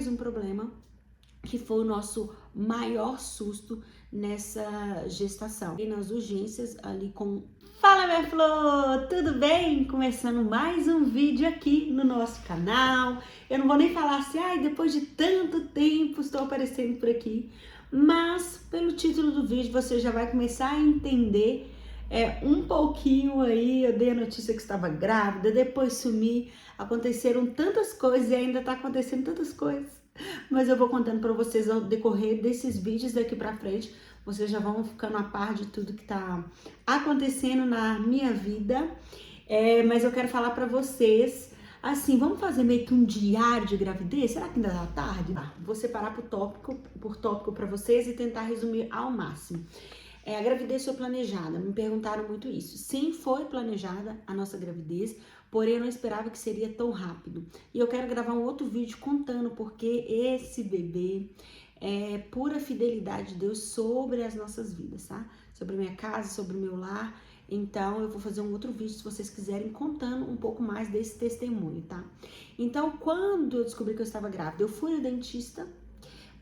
mais um problema, que foi o nosso maior susto nessa gestação. E nas urgências ali com... Fala, minha flor! Tudo bem? Começando mais um vídeo aqui no nosso canal. Eu não vou nem falar assim, depois de tanto tempo estou aparecendo por aqui. Mas, pelo título do vídeo, você já vai começar a entender um pouquinho aí. Eu dei a notícia que estava grávida, depois sumi. Aconteceram tantas coisas e ainda tá acontecendo tantas coisas. Mas eu vou contando para vocês ao decorrer desses vídeos daqui para frente. Vocês já vão ficando a par de tudo que tá acontecendo na minha vida. Mas eu quero falar para vocês, assim, vamos fazer meio que um diário de gravidez? Será que ainda dá tarde? Vou separar por tópico para vocês e tentar resumir ao máximo. A gravidez foi planejada, me perguntaram muito isso. Sim, foi planejada a nossa gravidez, porém eu não esperava que seria tão rápido. E eu quero gravar um outro vídeo contando porque esse bebê é pura fidelidade de Deus sobre as nossas vidas, tá? Sobre a minha casa, sobre o meu lar. Então eu vou fazer um outro vídeo, se vocês quiserem, contando um pouco mais desse testemunho, tá? Então, quando eu descobri que eu estava grávida, eu fui no dentista,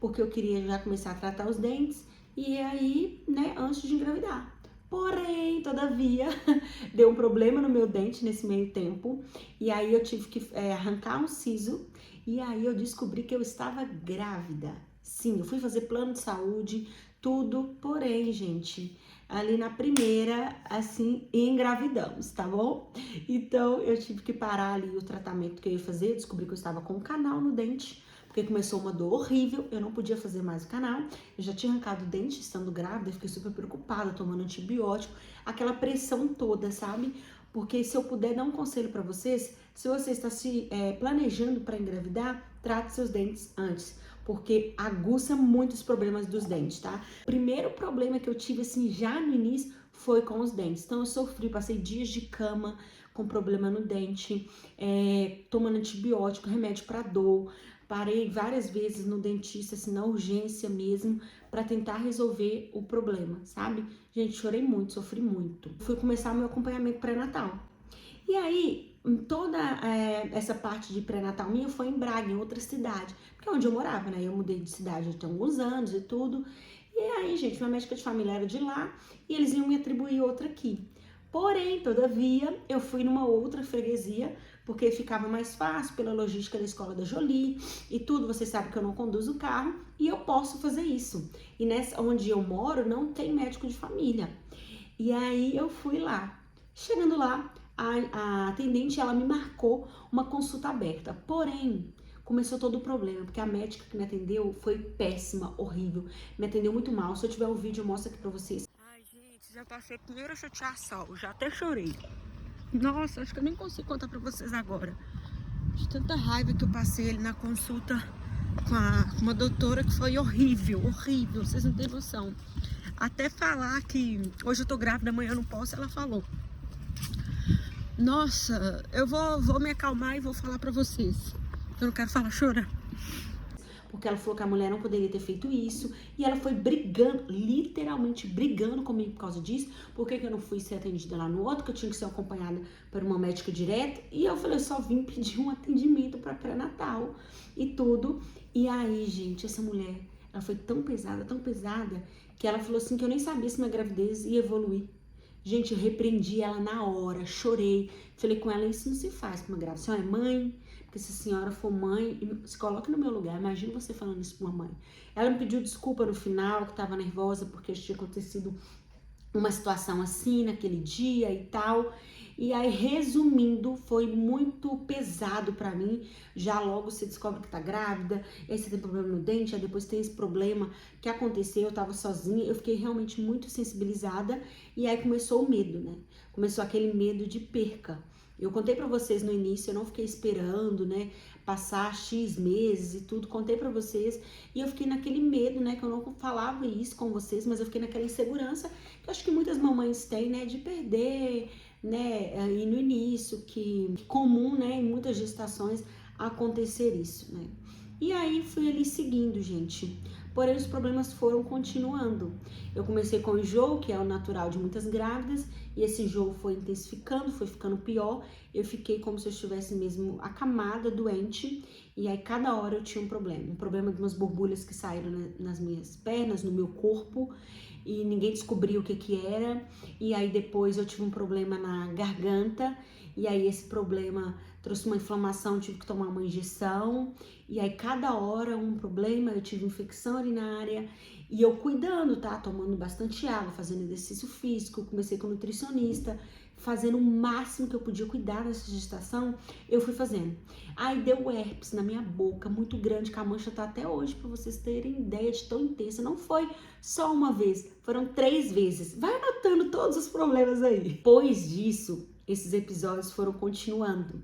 porque eu queria já começar a tratar os dentes. E aí, né, antes de engravidar. Porém, todavia, deu um problema no meu dente nesse meio tempo. E aí eu tive que arrancar um siso. E aí eu descobri que eu estava grávida. Sim, eu fui fazer plano de saúde, tudo. Porém, gente, ali na primeira, assim, engravidamos, tá bom? Então, eu tive que parar ali o tratamento que eu ia fazer. Eu descobri que eu estava com um canal no dente, porque começou uma dor horrível, eu não podia fazer mais o canal. Eu já tinha arrancado o dente estando grávida, fiquei super preocupada, tomando antibiótico, aquela pressão toda, sabe? Porque se eu puder dar um conselho para vocês, se você está se planejando para engravidar, trate seus dentes antes, porque aguça muito os problemas dos dentes, tá? O primeiro problema que eu tive, assim, já no início, foi com os dentes. Então eu sofri, passei dias de cama com problema no dente, tomando antibiótico, remédio para dor. Parei várias vezes no dentista, assim, na urgência mesmo, para tentar resolver o problema, sabe? Gente, chorei muito, sofri muito. Fui começar meu acompanhamento pré-natal. E aí, toda essa parte de pré-natal minha foi em Braga, em outra cidade, porque é onde eu morava, né? Eu mudei de cidade há alguns anos e tudo. E aí, gente, minha médica de família era de lá e eles iam me atribuir outra aqui. Porém, todavia, eu fui numa outra freguesia, porque ficava mais fácil pela logística da escola da Jolie e tudo. Você sabe que eu não conduzo o carro e eu posso fazer isso. E nessa onde eu moro não tem médico de família. E aí eu fui lá. Chegando lá, a atendente, ela me marcou uma consulta aberta. Porém, começou todo o problema, porque a médica que me atendeu foi péssima, horrível. Me atendeu muito mal. Se eu tiver um vídeo, eu mostro aqui pra vocês. Ai, gente, já passei a primeira chateação, já até chorei. Nossa, acho que eu nem consigo contar pra vocês agora. De tanta raiva que eu passei ali na consulta com uma doutora, que foi horrível, horrível, vocês não têm noção. Até falar que hoje eu tô grávida, amanhã eu não posso, ela falou. Nossa, eu vou me acalmar e vou falar pra vocês. Eu não quero falar, chora. Porque ela falou que a mulher não poderia ter feito isso. E ela foi brigando, literalmente brigando comigo por causa disso. Por que eu não fui ser atendida lá no outro, que eu tinha que ser acompanhada por uma médica direta. E eu falei, eu só vim pedir um atendimento para pré-natal e tudo. E aí, gente, essa mulher, ela foi tão pesada, que ela falou assim que eu nem sabia se minha gravidez ia evoluir. Gente, eu repreendi ela na hora, chorei. Falei com ela, isso não se faz com uma grávida. A senhora é mãe? Porque se a senhora for mãe, se coloque no meu lugar, imagina você falando isso pra uma mãe. Ela me pediu desculpa no final, que tava nervosa porque tinha acontecido uma situação assim naquele dia e tal. E aí, resumindo, foi muito pesado pra mim. Já logo você descobre que tá grávida, aí você tem problema no dente, aí depois tem esse problema que aconteceu, eu tava sozinha, eu fiquei realmente muito sensibilizada. E aí começou o medo, né? Começou aquele medo de perca. Eu contei pra vocês no início, eu não fiquei esperando, né, passar X meses e tudo, contei pra vocês, e eu fiquei naquele medo, né, que eu não falava isso com vocês, mas eu fiquei naquela insegurança, que eu acho que muitas mamães têm, né, de perder, né, e no início, que comum, né, em muitas gestações acontecer isso, né. E aí fui ali seguindo, gente. porém os problemas foram continuando. Eu comecei com enjoo, que é o natural de muitas grávidas, e esse enjoo foi intensificando, foi ficando pior. Eu fiquei como se eu estivesse mesmo acamada, doente, e aí cada hora eu tinha um problema de umas borbulhas que saíram nas minhas pernas, no meu corpo, e ninguém descobriu o que era. E aí depois eu tive um problema na garganta, e aí esse problema trouxe uma inflamação, tive que tomar uma injeção, e aí cada hora um problema, eu tive infecção urinária, e eu cuidando, tá? Tomando bastante água, fazendo exercício físico, comecei com nutricionista, fazendo o máximo que eu podia cuidar dessa gestação, eu fui fazendo. Aí deu herpes na minha boca, muito grande, que a mancha tá até hoje, pra vocês terem ideia de tão intensa. Não foi só uma vez, foram 3 vezes. Vai anotando todos os problemas aí. Depois disso, esses episódios foram continuando.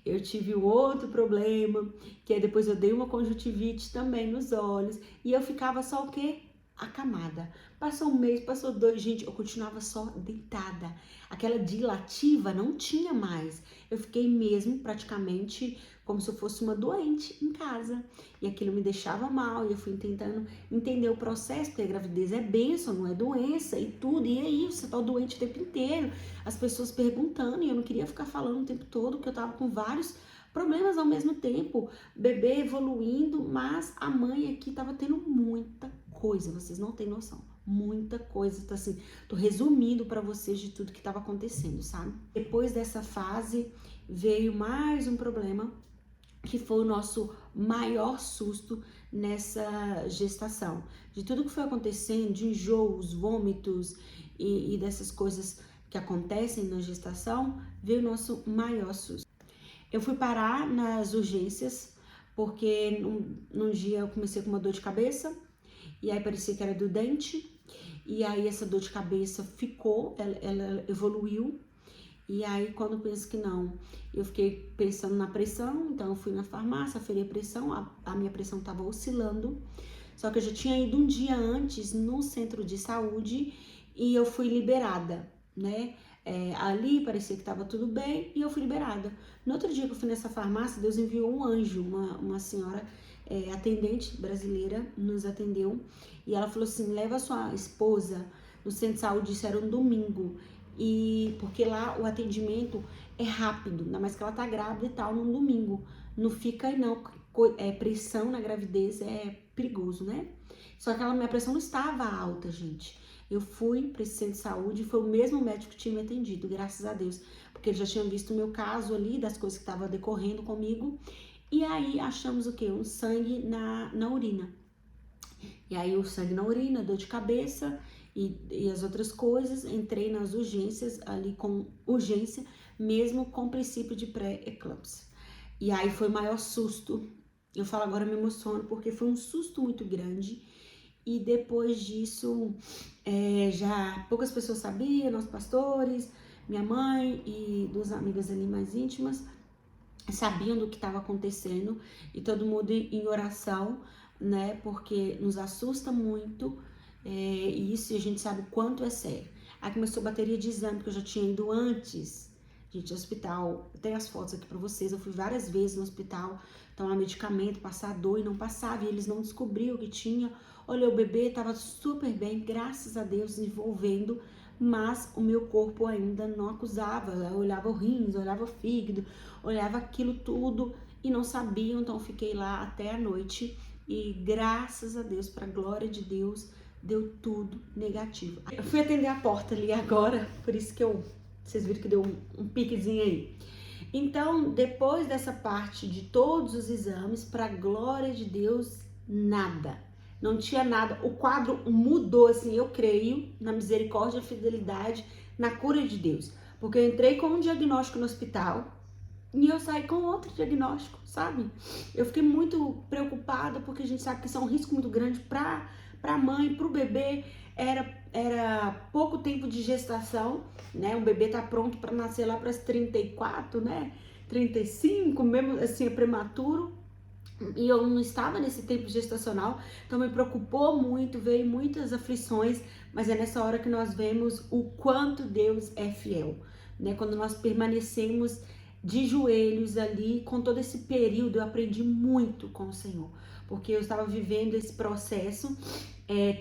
Eu tive um outro problema, que é depois eu dei uma conjuntivite também nos olhos, e eu ficava só o quê? Acamada. Passou 1 mês, passou 2, gente, eu continuava só deitada. Aquela dilativa não tinha mais. Eu fiquei mesmo praticamente como se eu fosse uma doente em casa. E aquilo me deixava mal, e eu fui tentando entender o processo, porque a gravidez é bênção, não é doença e tudo. E aí, você tá doente o tempo inteiro. As pessoas perguntando, e eu não queria ficar falando o tempo todo, porque eu tava com vários problemas ao mesmo tempo. Bebê evoluindo, mas a mãe aqui tava tendo muita coisa, vocês não têm noção, muita coisa, tá assim, tô resumindo para vocês de tudo que estava acontecendo, sabe? Depois dessa fase veio mais um problema, que foi o nosso maior susto nessa gestação. De tudo que foi acontecendo, de enjoos, vômitos e dessas coisas que acontecem na gestação, veio o nosso maior susto. Eu fui parar nas urgências, porque num dia eu comecei com uma dor de cabeça, e aí parecia que era do dente, e aí essa dor de cabeça ficou, ela evoluiu, e aí quando eu penso que não, eu fiquei pensando na pressão, então eu fui na farmácia, aferi a pressão, a minha pressão estava oscilando, só que eu já tinha ido um dia antes no centro de saúde, e eu fui liberada, né? Ali parecia que estava tudo bem, e eu fui liberada. No outro dia que eu fui nessa farmácia, Deus enviou um anjo, uma senhora atendente brasileira nos atendeu, e ela falou assim: leva a sua esposa no centro de saúde, isso era um domingo, e porque lá o atendimento é rápido, ainda mais que ela tá grávida e tal, num domingo, não fica aí não, pressão na gravidez é perigoso, né? Só que minha pressão não estava alta, gente. Eu fui para esse centro de saúde, foi o mesmo médico que tinha me atendido, graças a Deus, porque ele já tinha visto o meu caso ali, das coisas que estavam decorrendo comigo. E aí achamos o quê? Um sangue na urina. E aí o sangue na urina, dor de cabeça e as outras coisas. Entrei nas urgências ali com urgência, mesmo com princípio de pré-eclâmpsia. E aí foi o maior susto. Eu falo agora, eu me emociono, porque foi um susto muito grande. E depois disso, já poucas pessoas sabiam, nossos pastores, minha mãe e 2 amigas ali mais íntimas, sabiam do que estava acontecendo, e todo mundo em oração, né? Porque nos assusta muito isso, e a gente sabe o quanto é sério. Aí começou a bateria de exame, que eu já tinha ido antes, gente, hospital. Eu tenho as fotos aqui pra vocês, eu fui várias vezes no hospital tomar medicamento, passar dor, e não passava, e eles não descobriam o que tinha. Olha, o bebê tava super bem, graças a Deus, desenvolvendo, mas o meu corpo ainda não acusava. Eu olhava o rins, olhava o fígado, olhava aquilo tudo e não sabiam. Então eu fiquei lá até a noite, e graças a Deus, para a glória de Deus, deu tudo negativo. Eu fui atender a porta ali agora, por isso que vocês viram que deu um piquezinho aí. Então, depois dessa parte de todos os exames, para a glória de Deus, nada. Não tinha nada. O quadro mudou, assim, eu creio na misericórdia e fidelidade, na cura de Deus. Porque eu entrei com um diagnóstico no hospital e eu saí com outro diagnóstico, sabe? Eu fiquei muito preocupada, porque a gente sabe que isso é um risco muito grande para a mãe, para o bebê. Era pouco tempo de gestação, né? O bebê tá pronto para nascer lá para as 34, né? 35, mesmo assim, é prematuro. E eu não estava nesse tempo gestacional, então me preocupou muito, veio muitas aflições, mas é nessa hora que nós vemos o quanto Deus é fiel, né? Quando nós permanecemos de joelhos ali, com todo esse período, eu aprendi muito com o Senhor, porque eu estava vivendo esse processo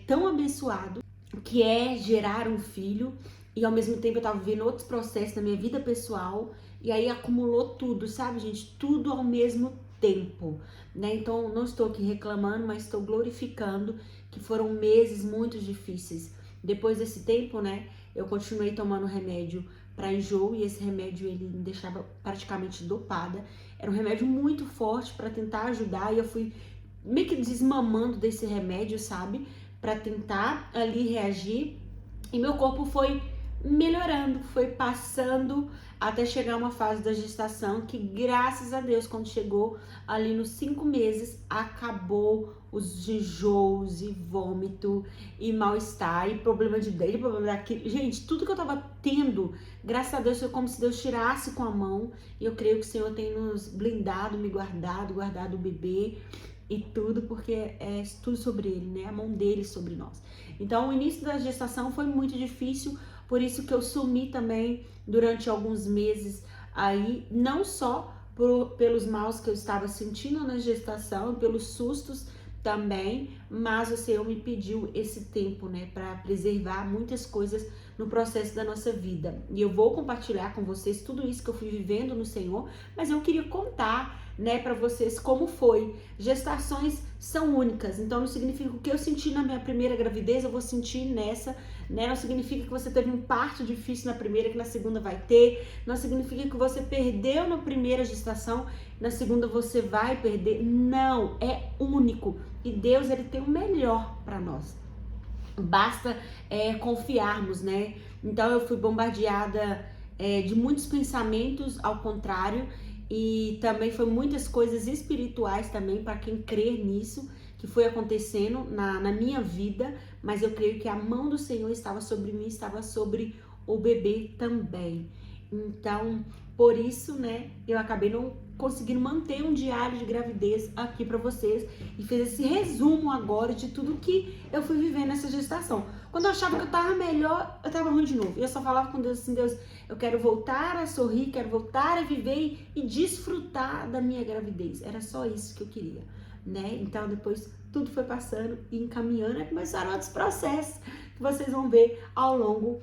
tão abençoado, que é gerar um filho, e ao mesmo tempo eu estava vivendo outros processos na minha vida pessoal, e aí acumulou tudo, sabe, gente? Tudo ao mesmo tempo, né? Então, não estou aqui reclamando, mas estou glorificando que foram meses muito difíceis. Depois desse tempo, né, eu continuei tomando remédio para enjoo, e esse remédio ele me deixava praticamente dopada. Era um remédio muito forte para tentar ajudar, e eu fui meio que desmamando desse remédio, sabe? Para tentar ali reagir, e meu corpo foi melhorando, foi passando até chegar uma fase da gestação que, graças a Deus, quando chegou ali nos 5 meses, acabou os enjoos e vômito e mal-estar e problema de dente, problema daquilo. Gente, tudo que eu tava tendo, graças a Deus, foi como se Deus tirasse com a mão, e eu creio que o Senhor tem nos blindado, me guardado o bebê e tudo, porque é tudo sobre ele, né? A mão dele sobre nós. Então, o início da gestação foi muito difícil, por isso que eu sumi também durante alguns meses aí, não só pelos maus que eu estava sentindo na gestação, pelos sustos também, mas o Senhor me pediu esse tempo, né, para preservar muitas coisas no processo da nossa vida. E eu vou compartilhar com vocês tudo isso que eu fui vivendo no Senhor, mas eu queria contar, né, para vocês como foi. Gestações são únicas, então não significa que o que eu senti na minha primeira gravidez eu vou sentir nessa, né? Não significa que você teve um parto difícil na primeira que na segunda vai ter, não significa que você perdeu na primeira gestação, na segunda você vai perder. Não, é único, e Deus ele tem o melhor para nós. Basta confiarmos, né? Então eu fui bombardeada de muitos pensamentos ao contrário, e também foi muitas coisas espirituais também, para quem crer nisso, que foi acontecendo na minha vida, mas eu creio que a mão do Senhor estava sobre mim, estava sobre o bebê também. Então, por isso, né, eu acabei não conseguindo manter um diário de gravidez aqui para vocês, e fiz esse resumo agora de tudo que eu fui viver nessa gestação. Quando eu achava que eu tava melhor, eu tava ruim de novo. E eu só falava com Deus assim: Deus, eu quero voltar a sorrir, quero voltar a viver e desfrutar da minha gravidez. Era só isso que eu queria, né? Então depois tudo foi passando e encaminhando, e começaram outros processos que vocês vão ver ao longo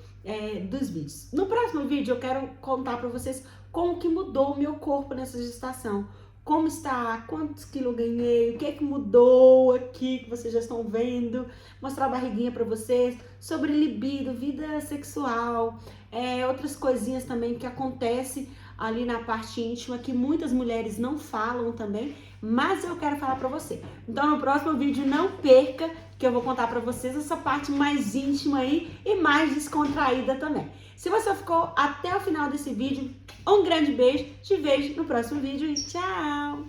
dos vídeos. No próximo vídeo eu quero contar para vocês como que mudou o meu corpo nessa gestação, como está, quantos quilos eu ganhei, o que é que mudou aqui que vocês já estão vendo, mostrar a barriguinha para vocês, sobre libido, vida sexual, outras coisinhas também que acontece ali na parte íntima, que muitas mulheres não falam também, mas eu quero falar para você. Então no próximo vídeo não perca, que eu vou contar para vocês essa parte mais íntima aí e mais descontraída também. Se você ficou até o final desse vídeo, um grande beijo, te vejo no próximo vídeo e tchau!